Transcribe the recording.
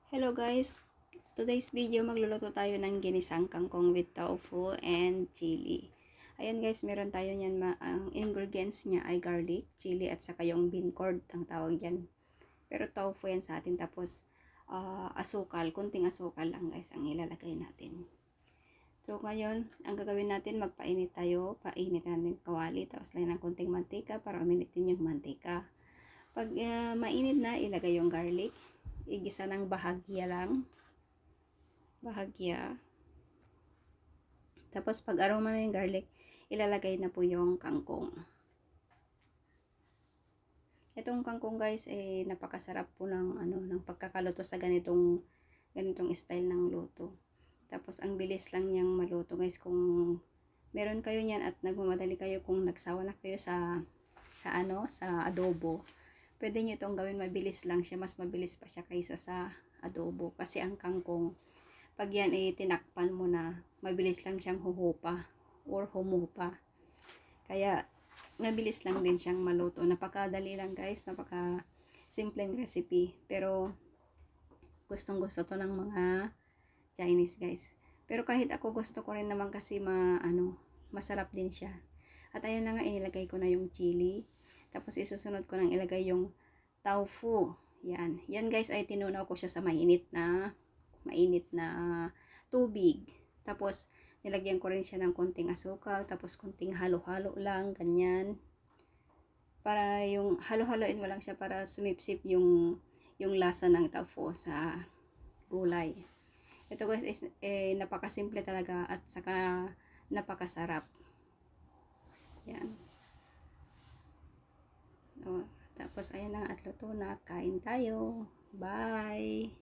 Hello guys, today's video magluluto tayo ng ginisang kangkong with tofu and chili. Ayan guys, meron tayo niyan, ang ingredients niya ay garlic, chili at saka yung bean curd ang tawag diyan. Pero tofu yan sa atin, tapos asukal, kunting asukal lang guys ang ilalagay natin. So ngayon, ang gagawin natin, magpainit tayo, painit natin kawali, tapos lagyan ng kunting mantika para uminit din yung mantika. Pag mainit na, ilagay yung garlic, igisa ng bahagya lang. Bahagya. Tapos pag aroma na yung garlic, ilalagay na po yung kangkong. Itong kangkong guys, napakasarap po ng ng pagkakaluto sa ganitong style ng luto. Tapos ang bilis lang niyang maluto guys, kung meron kayo niyan at nagmamadali kayo, kung nagsawa na kayo sa adobo. Pwede nyo itong gawin, mabilis lang siya, mas mabilis pa siya kaysa sa adobo. Kasi ang kangkong, pag yan tinakpan mo na, mabilis lang siyang huhupa or humupa. Kaya, mabilis lang din siyang maluto. Napakadali lang guys, napaka simpleng recipe. Pero, gustong gusto to ng mga Chinese guys. Pero kahit ako, gusto ko rin naman kasi masarap din siya. At ayun na nga, inilagay ko na yung chili. Tapos isusunod ko nang ilagay yung tofu. Yan. Yan guys ay tinunaw ko siya sa mainit na tubig. Tapos nilagyan ko rin siya ng konting asukal, tapos konting halo-halo lang, ganyan. Para yung halo-haloin mo lang siya para sumipsip yung lasa ng tofu sa gulay. Ito guys is napakasimple talaga at saka napakasarap. Yan. Tapos ayan na at luto na. Kain tayo. Bye!